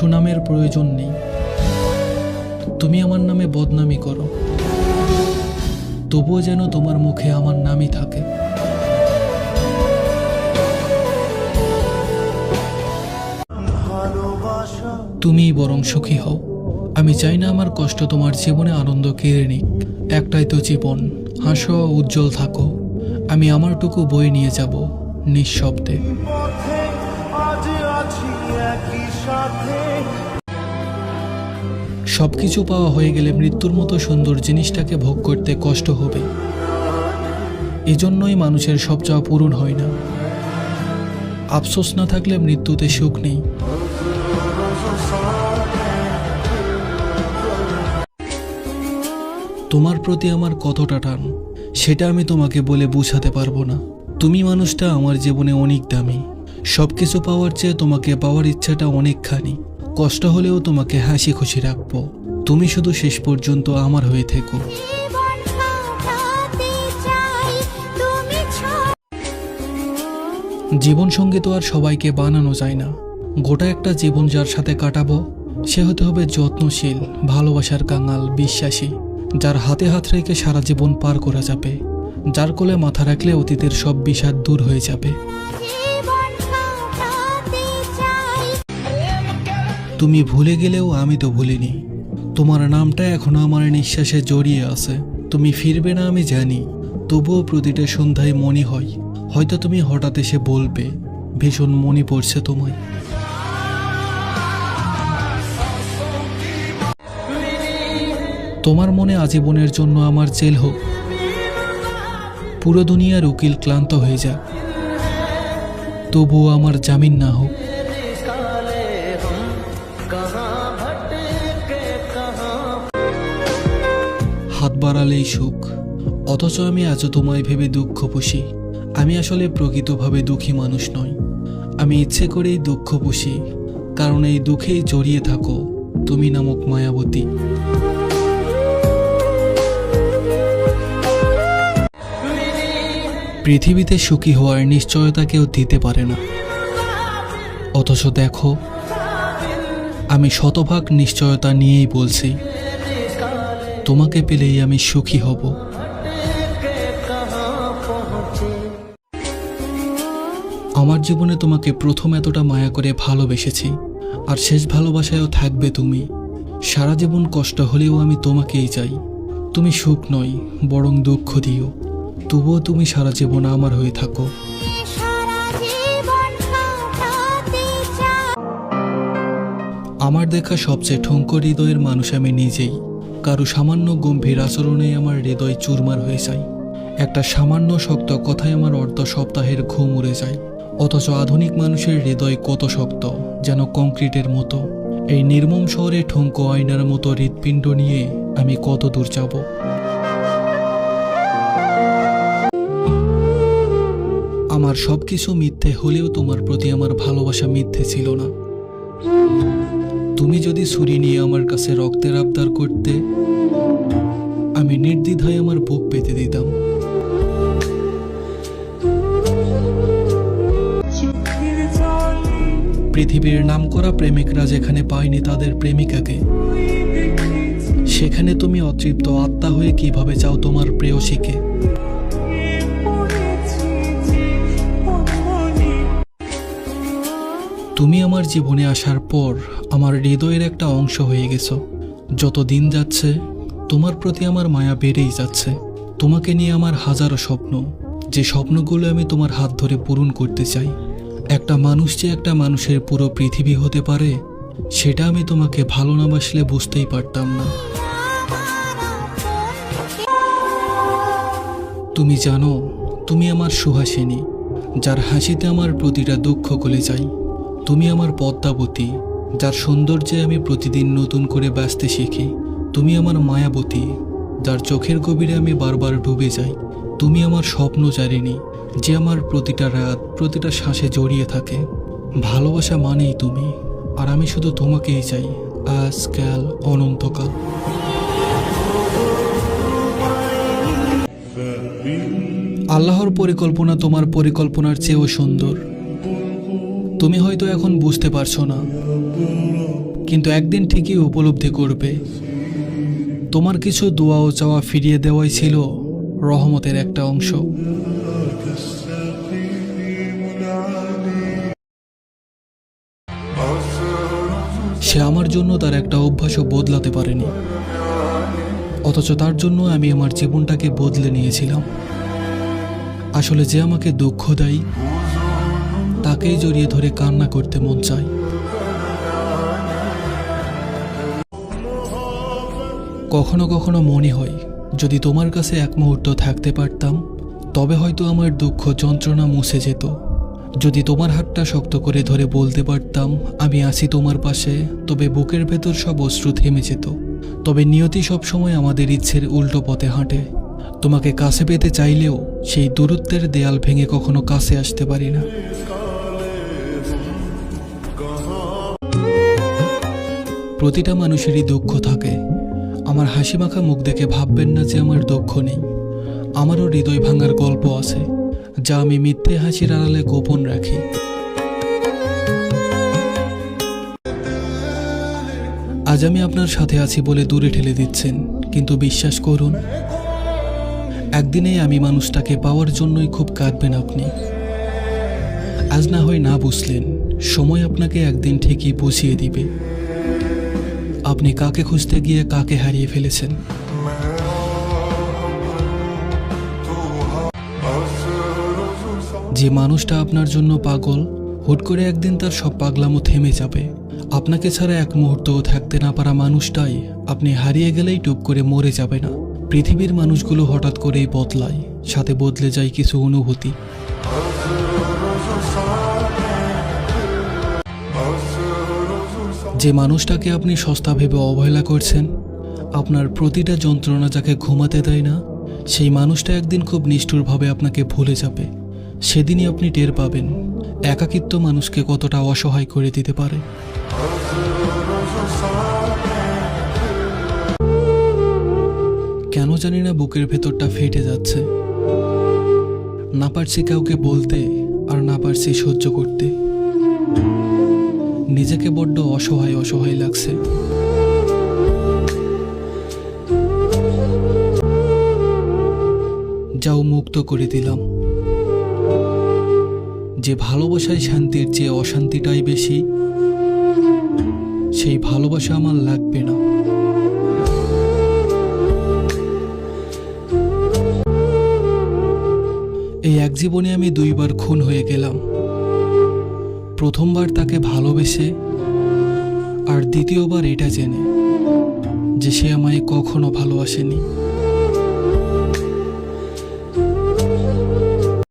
সুনামের প্রয়োজন নেই। তুমি আমার নামে বদনামি করো, তবুও যেন তোমার মুখে আমার নামই থাকে। তুমিই বরং সুখী হও। আমি চাই না আমার কষ্ট তোমার জীবনে আনন্দ কেড়ে নিক। একটাই তো জীবন, হাসো, উজ্জ্বল থাকো। আমি আমারটুকু বয়ে নিয়ে যাব নিঃশব্দে। সবকিছু পাওয়া হয়ে গেলে মৃত্যুর মতো সুন্দর জিনিসটাকে ভোগ করতে কষ্ট হবে। এজন্যই মানুষের সব চাওয়া পূরণ হয় না। আফসোস না থাকলে মৃত্যুতে সুখ নেই। তোমার প্রতি আমার কতটা টান সেটা আমি তোমাকে বলে বোঝাতে পারবো না। তুমি মানুষটা আমার জীবনে অনেক দামি। সবকিছু পাওয়ার চেয়ে তোমাকে পাওয়ার ইচ্ছাটা অনেকখানি। কষ্ট হলেও তোমাকে হাসি খুশি রাখবো। তুমি শুধু শেষ পর্যন্ত আমার হয়ে থেকো। জীবন সঙ্গী তো আর সবাইকে বানানো যায় না। গোটা একটা জীবন যার সাথে কাটাবো সে হতে হবে যত্নশীল, ভালোবাসার কাঙাল, বিশ্বাসী, যার হাতে হাত রেখে সারা জীবন পার করা যাবে, যার কোলে মাথা রাখলে অতীতের সব বিষাদ দূর হয়ে যাবে। তুমি ভুলে গেলেও আমি তো ভুলিনি। তোমার নামটা এখনো আমার নিঃশ্বাসে জড়িয়ে আছে। তুমি ফিরবে না আমি জানি, তবুও প্রতিটা সন্ধ্যায় মনে হয় হয়তো তুমি হঠাৎ এসে বলবে ভীষণ মনে পড়ছে তোমায়। তোমার মনে আজীবনের জন্য আমার জেল হোক, পুরো দুনিয়ার উকিল ক্লান্ত হয়ে যাক, তবুও আমার জামিন না হোক। হাত বাড়ালেই সুখ, অথচ আমি আজও তোমায় ভেবে দুঃখ পুষি। আমি আসলে প্রকৃতভাবে দুঃখী মানুষ নই। আমি ইচ্ছে করেই দুঃখ পুষি, কারণ এই দুঃখেই জড়িয়ে থাকো তুমি নামক মায়াবতী। পৃথিবীতে সুখী হওয়ার নিশ্চয়তা কেউ দিতে পারে না, অথচ দেখো আমি শতভাগ নিশ্চয়তা নিয়েই বলছি তোমাকে পেলেই আমি সুখী হব। আমার জীবনে তোমাকে প্রথম এতটা মায়া করে ভালোবেসেছি, আর শেষ ভালোবাসায়ও থাকবে তুমি। সারা জীবন কষ্ট হলেও আমি তোমাকেই চাই। তুমি সুখ নয় বরং দুঃখ দিও, তবুও তুমি সারা জীবন আমার হয়ে থাকো। আমার দেখা সবচেয়ে ঠুনকো হৃদয়ের মানুষ আমি নিজেই। কারো সামান্য গম্ভীর আচরণে আমার হৃদয় চুরমার হয়ে যায়। একটা সামান্য শক্ত কথায় আমার অর্ধ সপ্তাহের ঘুম উড়ে যায়। অথচ আধুনিক মানুষের হৃদয় কত শক্ত, যেন কংক্রিটের মতো। এই নির্মম শহরে ঠুনকো আয়নার মতো হৃৎপিণ্ড নিয়ে আমি কত দূর যাব। আমার সবকিছু মিথ্যে হলেও তোমার প্রতি আমার ভালোবাসা মিথ্যে ছিল না। তুমি যদি ছুরি নিয়ে আমার কাছে রক্তের আবদার করতে, আমি নির্দ্বিধায় আমার বুক পেতে দিতাম। পৃথিবীর নামকরা প্রেমিকরা যেখানে পায়নি তাদের প্রেমিকাকে, সেখানে তুমি অতৃপ্ত আত্মা হয়ে কিভাবে চাও তোমার প্রেয়সীকে। তুমি আমার জীবনে আসার পর আমার হৃদয়ের একটা অংশ হয়ে গেছো। যত দিন যাচ্ছে তোমার প্রতি আমার মায়া বেড়েই যাচ্ছে। তোমাকে নিয়ে আমার হাজারো স্বপ্ন, যে স্বপ্নগুলো আমি তোমার হাত ধরে পূরণ করতে চাই। একটা মানুষ যে একটা মানুষের পুরো পৃথিবী হতে পারে, সেটা আমি তোমাকে ভালো না বাসলে বুঝতেই পারতাম না। তুমি জানো, তুমি আমার সুহাসিনী, যার হাসিতে আমার প্রতিটা দুঃখ গলে যায়। তুমি আমার পদ্মাবতী, যার সৌন্দর্যে আমি প্রতিদিন নতুন করে বাঁচতে শিখি। তুমি আমার মায়াবতী, যার চোখের গভীরে আমি বারবার ডুবে যাই। তুমি আমার স্বপ্নচারিণী, যে আমার প্রতিটা রাত, প্রতিটা শ্বাসে জড়িয়ে থাকে। ভালোবাসা মানেই তুমি, আর আমি শুধু তোমাকেই চাই, আজকাল অনন্তকাল। আল্লাহর পরিকল্পনা তোমার পরিকল্পনার চেয়েও সুন্দর। তুমি হয়তো এখন বুঝতে পারছো না, কিন্তু একদিন ঠিকই উপলব্ধি করবে তোমার কিছু দোয়া ও চাওয়া ফিরিয়ে দেওয়াই ছিল রহমতের একটা অংশ। সে আমার জন্য তার একটা অভ্যাসও বদলাতে পারেনি, অথচ তার জন্য আমি আমার জীবনটাকে বদলে নিয়েছিলাম। আসলে যে আমাকে দুঃখ দেয় তাকেই জড়িয়ে ধরে কান্না করতে মন চায়। কখনো কখনো মনে হয় যদি তোমার কাছে এক মুহূর্ত থাকতে পারতাম তবে হয়তো আমার দুঃখ যন্ত্রণা মুছে যেত। যদি তোমার হাতটা শক্ত করে ধরে বলতে পারতাম আমি আছি তোমার পাশে, তবে বুকের ভেতর সব অশ্রু থেমে যেত। তবে নিয়তি সবসময় আমাদের ইচ্ছের উল্টো পথে হাঁটে। তোমাকে কাছে পেতে চাইলেও সেই দূরত্বের দেয়াল ভেঙে কখনো কাছে আসতে পারি না। প্রতিটা মানুষেরই দুঃখ থাকে। আমার হাসি মাখা মুখ দেখে ভাববেন না যে আমার দুঃখ নেই। আমারও হৃদয় ভাঙার গল্প আছে, যা আমি মিথ্যে হাসির আড়ালে গোপন রাখি। আজ আমি আপনার সাথে আছি বলে দূরে ঠেলে দিচ্ছেন, কিন্তু বিশ্বাস করুন একদিনেই আমি মানুষটাকে পাওয়ার জন্যই খুব কাঁদবেন আপনি। আজ না হয় না বুঝলেন, সময় আপনাকে একদিন ঠিকই বুঝিয়ে দিবে আপনি কাকে খুঁজতে গিয়ে কাকে হারিয়ে ফেলেছেন। যে মানুষটা আপনার জন্য পাগল, হুট করে একদিন তার সব পাগলামো থেমে যাবে। আপনাকে ছাড়া এক মুহূর্তও থাকতে না পারা মানুষটাই আপনি হারিয়ে গেলেই টুপ করে মরে যাবে না। পৃথিবীর মানুষগুলো হঠাৎ করেই বদলায়, সাথে বদলে যায় কিছু অনুভূতি। যে মানুষটাকে আপনি সস্তা ভেবে অবহেলা করছেন, আপনার প্রতিটা যন্ত্রণা যাকে ঘুমাতে দেয় না, সেই মানুষটা একদিন খুব নিষ্ঠুরভাবে আপনাকে ভুলে যাবে। সেদিনই আপনি টের পাবেন একাকিত্ব মানুষকে কতটা অসহায় করে দিতে পারে। কেন জানি না বুকের ভেতরটা ফেটে যাচ্ছে। না পারছি কাউকে বলতে, আর না পারছি সহ্য করতে। নিজেকে বড্ড অসহায় অসহায় লাগছে। যাও মুক্ত করে দিলাম। যে ভালোবাসায় শান্তির চেয়ে অশান্তিটাই বেশি, সেই ভালোবাসা আমার লাগবে না। এই এক জীবনে আমি দুইবার খুন হয়ে গেলাম। প্রথমবার তাকে ভালোবেসে, আর দ্বিতীয়বার এটা জেনে যে সে আমায় কখনো ভালোবাসেনি।